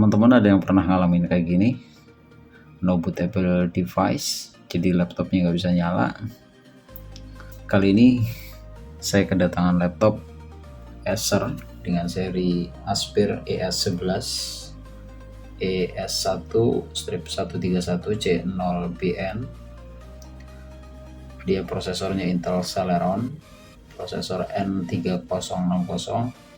teman-teman ada yang pernah ngalamin kayak gini, no bootable device, jadi laptopnya nggak bisa nyala? Kali ini saya kedatangan laptop Acer dengan seri Aspir ES11 ES1-131C0BN. Dia prosesornya Intel Celeron, prosesor N3060,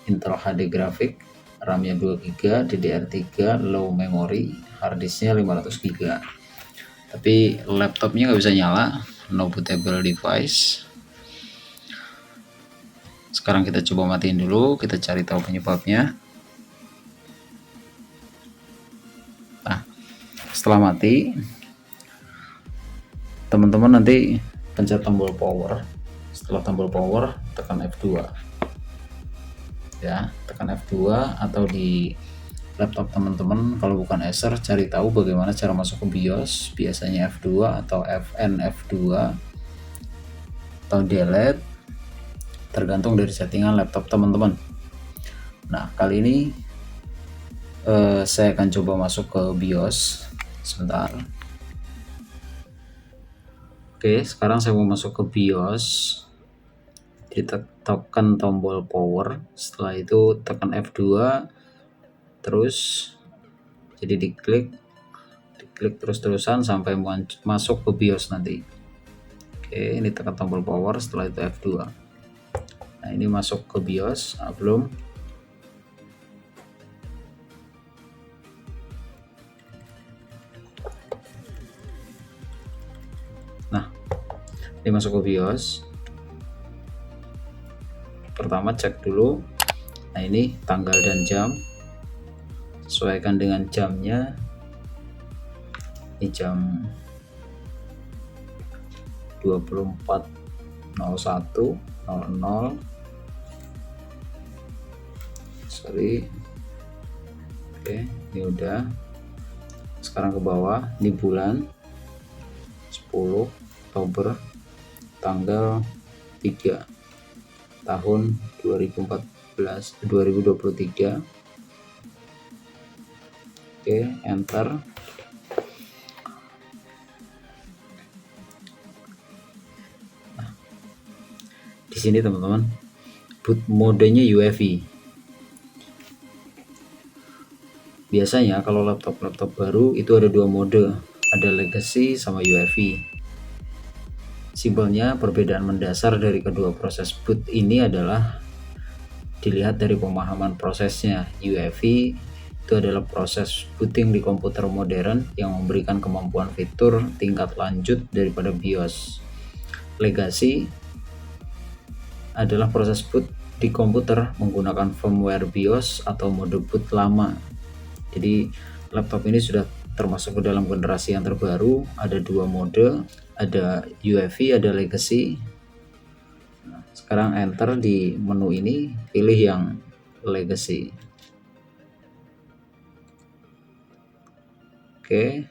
Intel HD grafik, RAM-nya 2GB, DDR3, low memory, harddisknya 500GB. Tapi laptopnya nggak bisa nyala, no bootable device. Sekarang kita coba matiin dulu, kita cari tahu penyebabnya. Nah, setelah mati, teman-teman nanti pencet tombol power. Setelah tombol power, tekan F2. Ya, tekan F2, atau di laptop teman-teman kalau bukan Acer, cari tahu bagaimana cara masuk ke BIOS, biasanya F2 atau FN F2 atau delete, tergantung dari settingan laptop teman-teman. Nah, kali ini saya akan coba masuk ke BIOS sebentar. Oke, sekarang saya mau masuk ke BIOS. Tekan tombol power, setelah itu tekan F2 terus, jadi diklik terus-terusan sampai masuk ke BIOS nanti. Oke, ini tekan tombol power, setelah itu F2. Nah, ini masuk ke BIOS. Belum. Nah, ini masuk ke BIOS. Pertama cek dulu. Nah, ini tanggal dan jam, sesuaikan dengan jamnya. Ini jam 24.01.00. Sorry. Oke, ini udah. Sekarang ke bawah, ini bulan 10 Oktober, tanggal 3 tahun 2023. Oke, enter. Nah, di sini teman-teman, boot modenya UEFI. Biasanya kalau laptop baru itu ada dua mode, ada legacy sama UEFI. Simpelnya, perbedaan mendasar dari kedua proses boot ini adalah dilihat dari pemahaman prosesnya. UEFI itu adalah proses booting di komputer modern yang memberikan kemampuan fitur tingkat lanjut daripada BIOS. Legacy adalah proses boot di komputer menggunakan firmware BIOS atau mode boot lama. Jadi laptop ini sudah termasuk ke dalam generasi yang terbaru. Ada dua mode, ada UEFI, ada legacy. Nah, sekarang enter di menu ini, pilih yang legacy. Oke.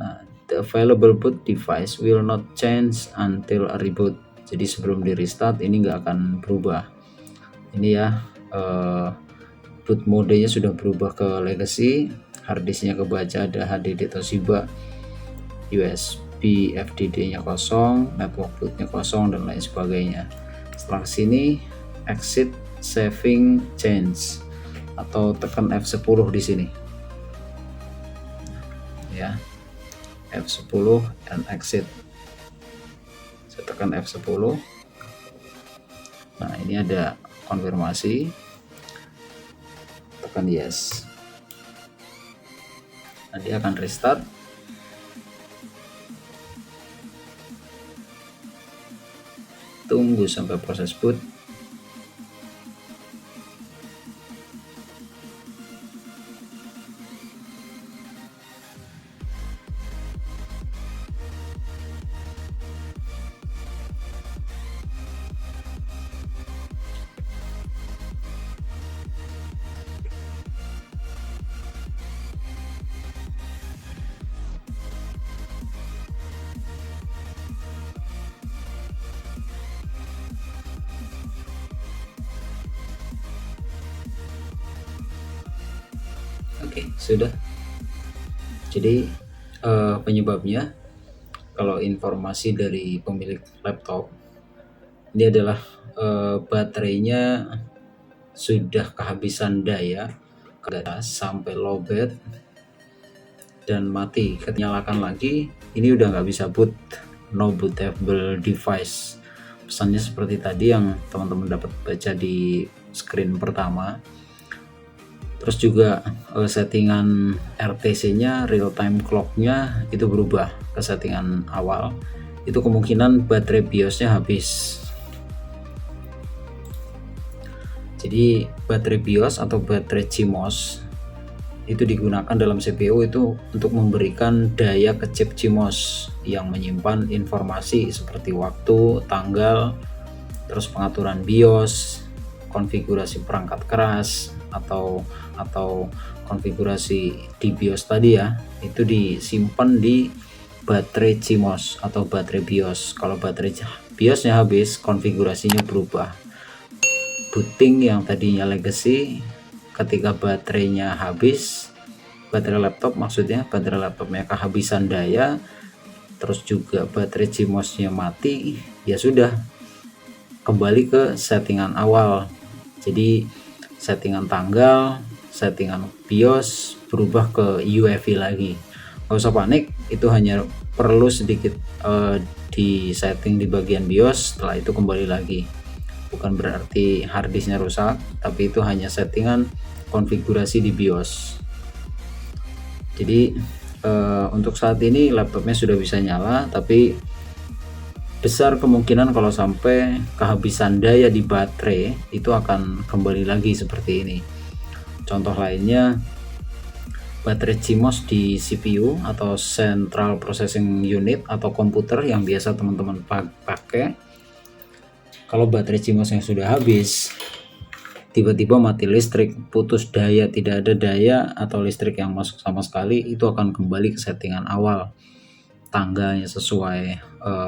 Nah, the available boot device will not change until a reboot. Jadi sebelum di restart ini nggak akan berubah. Ini ya, boot modenya sudah berubah ke legacy. Harddisknya kebaca, ada HDD Toshiba, USB FDD nya kosong, network bootnya kosong, dan lain sebagainya. Setelah sini exit saving change, atau tekan F10 di sini ya, F10 and exit. Saya tekan F10. Nah, ini ada konfirmasi, tekan yes. Nanti akan restart. Tunggu sampai proses boot. Oke, sudah. Jadi penyebabnya, kalau informasi dari pemilik laptop ini adalah baterainya sudah kehabisan daya, sampai lowbat dan mati. Ketika nyalakan lagi, ini udah nggak bisa boot, no bootable device. Pesannya seperti tadi yang teman-teman dapat baca di screen pertama. Terus juga settingan RTC-nya, real time clock-nya itu berubah ke settingan awal. Itu kemungkinan baterai BIOS-nya habis. Jadi baterai BIOS atau baterai CMOS itu digunakan dalam CPU itu untuk memberikan daya ke chip CMOS yang menyimpan informasi seperti waktu, tanggal, terus pengaturan BIOS, konfigurasi perangkat keras, atau konfigurasi di BIOS tadi ya, itu disimpan di baterai CMOS atau baterai BIOS. Kalau baterai BIOSnya habis, konfigurasinya berubah. Booting yang tadinya legacy, ketika baterainya habis, baterai laptop maksudnya, baterai laptopnya kehabisan daya, terus juga baterai CMOS-nya mati, ya sudah, kembali ke settingan awal. Jadi settingan tanggal, settingan BIOS berubah ke UEFI lagi. Gak usah panik, itu hanya perlu sedikit di setting di bagian BIOS, setelah itu kembali lagi. Bukan berarti harddisknya rusak, tapi itu hanya settingan konfigurasi di BIOS. Jadi untuk saat ini laptopnya sudah bisa nyala, tapi besar kemungkinan kalau sampai kehabisan daya di baterai itu akan kembali lagi seperti ini. Contoh lainnya, baterai CMOS di CPU atau Central Processing Unit atau komputer yang biasa teman-teman pakai. Kalau baterai CMOS yang sudah habis, tiba-tiba mati listrik, putus daya, tidak ada daya atau listrik yang masuk sama sekali, itu akan kembali ke settingan awal. Tanggalnya sesuai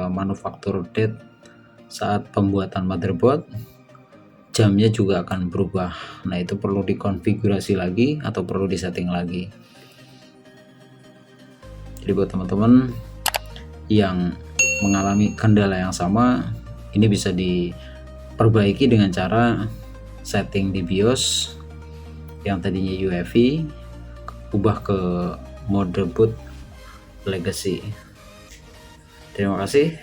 manufacturer date saat pembuatan motherboard, jamnya juga akan berubah. Nah, itu perlu dikonfigurasi lagi atau perlu disetting lagi. Jadi buat teman-teman yang mengalami kendala yang sama, ini bisa diperbaiki dengan cara setting di BIOS yang tadinya UEFI ubah ke mode boot legacy. Terima kasih.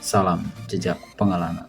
Salam jejak pengalaman.